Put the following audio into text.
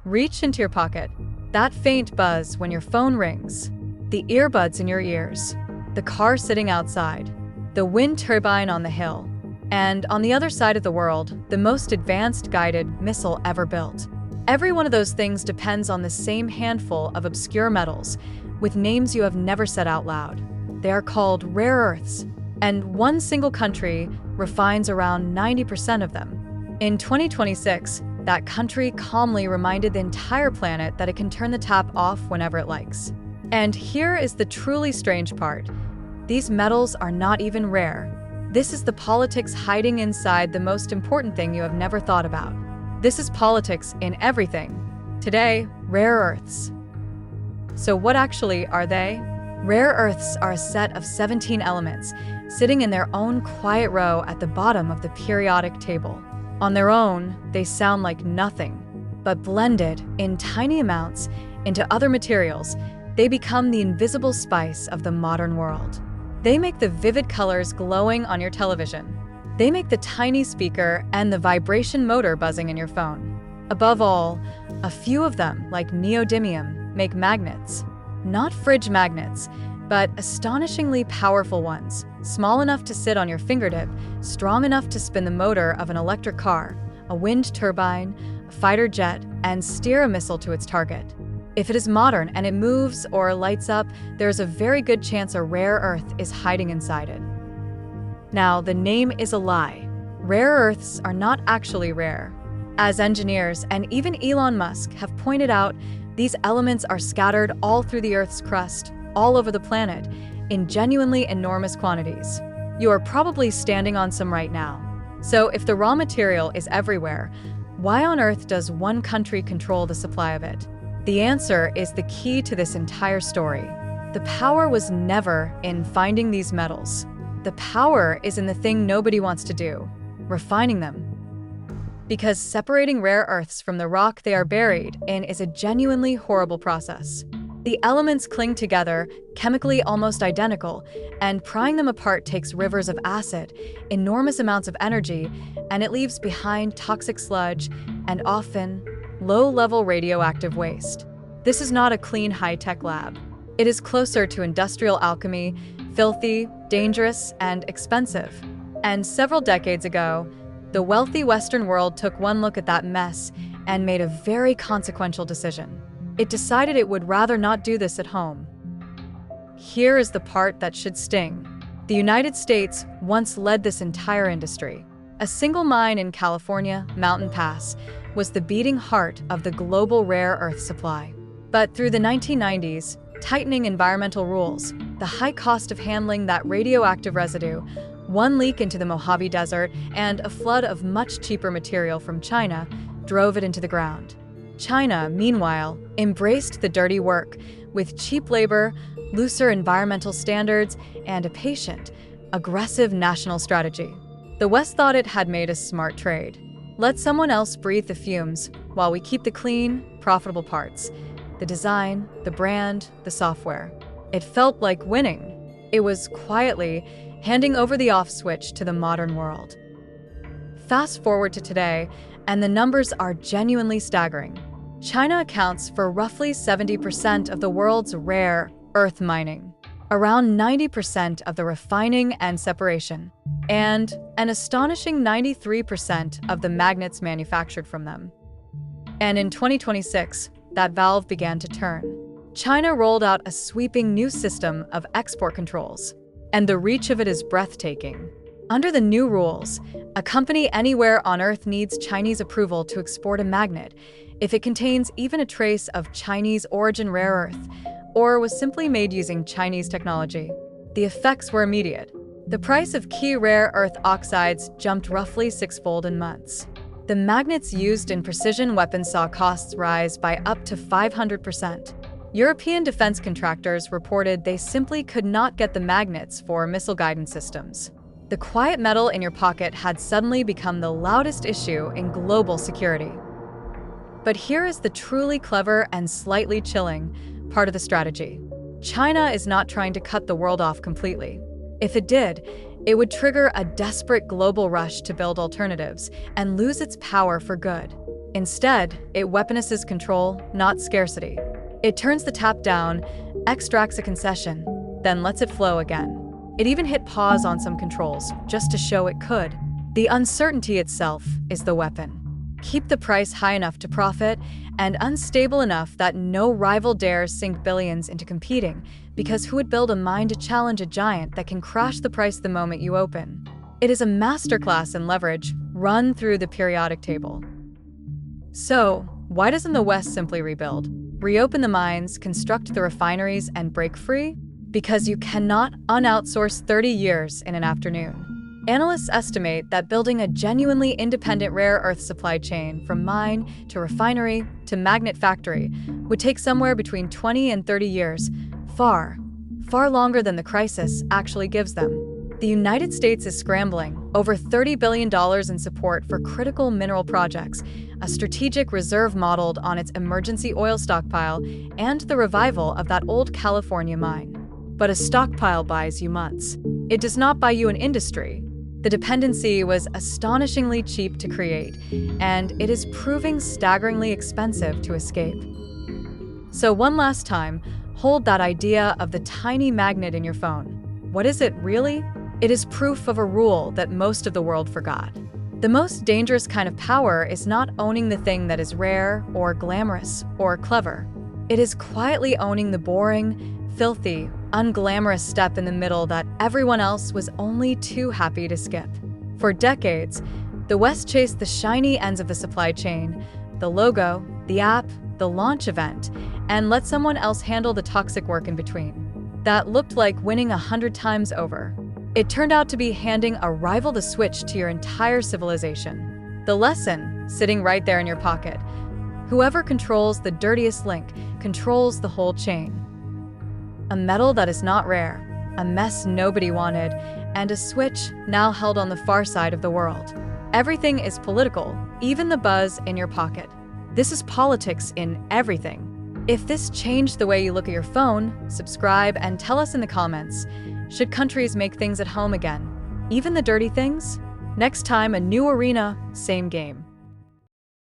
Reach into your pocket. That faint buzz when your phone rings. The earbuds in your ears. The car sitting outside. The wind turbine on the hill. And on the other side of the world, the most advanced guided missile ever built. Every one of those things depends on the same handful of obscure metals, with names you have never said out loud. They are called rare earths, and one single country refines around 90% of them. In 2026, that country calmly reminded the entire planet that it can turn the tap off whenever it likes. And here is the truly strange part. These metals are not even rare. This is the politics hiding inside the most important thing you have never thought about. This is politics in everything. Today, rare earths. So what actually are they? Rare earths are a set of 17 elements, sitting in their own quiet row at the bottom of the periodic table. On their own, they sound like nothing, but blended in tiny amounts into other materials, they become the invisible spice of the modern world. They make the vivid colors glowing on your television. They make the tiny speaker and the vibration motor buzzing in your phone. Above all, a few of them, like neodymium, make magnets. Not fridge magnets, but astonishingly powerful ones, small enough to sit on your fingertip, strong enough to spin the motor of an electric car, a wind turbine, a fighter jet, and steer a missile to its target. If it is modern and it moves or lights up, there is a very good chance a rare earth is hiding inside it. Now, the name is a lie. Rare earths are not actually rare. As engineers and even Elon Musk have pointed out, these elements are scattered all through the Earth's crust, all over the planet, in genuinely enormous quantities. You are probably standing on some right now. So if the raw material is everywhere, why on earth does one country control the supply of it? The answer is the key to this entire story. The power was never in finding these metals. The power is in the thing nobody wants to do, refining them. Because separating rare earths from the rock they are buried in is a genuinely horrible process. The elements cling together, chemically almost identical, and prying them apart takes rivers of acid, enormous amounts of energy, and it leaves behind toxic sludge and often low-level radioactive waste. This is not a clean high-tech lab. It is closer to industrial alchemy, filthy, dangerous, and expensive. And several decades ago, the wealthy Western world took one look at that mess and made a very consequential decision. It decided it would rather not do this at home. Here is the part that should sting. The United States once led this entire industry. A single mine in California, Mountain Pass, was the beating heart of the global rare earth supply. But through the 1990s, tightening environmental rules, the high cost of handling that radioactive residue, one leak into the Mojave Desert, and a flood of much cheaper material from China drove it into the ground. China, meanwhile, embraced the dirty work with cheap labor, looser environmental standards, and a patient, aggressive national strategy. The West thought it had made a smart trade. Let someone else breathe the fumes while we keep the clean, profitable parts. The design, the brand, the software. It felt like winning. It was quietly handing over the off switch to the modern world. Fast forward to today, and the numbers are genuinely staggering. China accounts for roughly 70% of the world's rare earth mining, around 90% of the refining and separation, and an astonishing 93% of the magnets manufactured from them. And in 2026, that valve began to turn. China rolled out a sweeping new system of export controls, and the reach of it is breathtaking. Under the new rules, a company anywhere on Earth needs Chinese approval to export a magnet if it contains even a trace of Chinese origin rare earth or was simply made using Chinese technology. The effects were immediate. The price of key rare earth oxides jumped roughly sixfold in months. The magnets used in precision weapons saw costs rise by up to 500%. European defense contractors reported they simply could not get the magnets for missile guidance systems. The quiet metal in your pocket had suddenly become the loudest issue in global security. But here is the truly clever and slightly chilling part of the strategy. China is not trying to cut the world off completely. If it did, it would trigger a desperate global rush to build alternatives and lose its power for good. Instead, it weaponizes control, not scarcity. It turns the tap down, extracts a concession, then lets it flow again. It even hit pause on some controls, just to show it could. The uncertainty itself is the weapon. Keep the price high enough to profit, and unstable enough that no rival dares sink billions into competing, because who would build a mine to challenge a giant that can crash the price the moment you open? It is a masterclass in leverage, run through the periodic table. So, why doesn't the West simply rebuild? Reopen the mines, construct the refineries, and break free? Because you cannot un-outsource 30 years in an afternoon. Analysts estimate that building a genuinely independent rare earth supply chain from mine to refinery to magnet factory would take somewhere between 20 and 30 years, far longer than the crisis actually gives them. The United States is scrambling over $30 billion in support for critical mineral projects, a strategic reserve modeled on its emergency oil stockpile, and the revival of that old California mine. But a stockpile buys you months. It does not buy you an industry. The dependency was astonishingly cheap to create, and it is proving staggeringly expensive to escape. So one last time, hold that idea of the tiny magnet in your phone. What is it really? It is proof of a rule that most of the world forgot. The most dangerous kind of power is not owning the thing that is rare or glamorous or clever. It is quietly owning the boring, filthy, unglamorous step in the middle that everyone else was only too happy to skip. For decades, the West chased the shiny ends of the supply chain, the logo, the app, the launch event, and let someone else handle the toxic work in between. That looked like winning 100 times over. It turned out to be handing a rival the switch to your entire civilization. The lesson, sitting right there in your pocket. Whoever controls the dirtiest link controls the whole chain. A metal that is not rare, a mess nobody wanted, and a switch now held on the far side of the world. Everything is political, even the buzz in your pocket. This is politics in everything. If this changed the way you look at your phone, subscribe and tell us in the comments. Should countries make things at home again? Even the dirty things? Next time, a new arena, same game.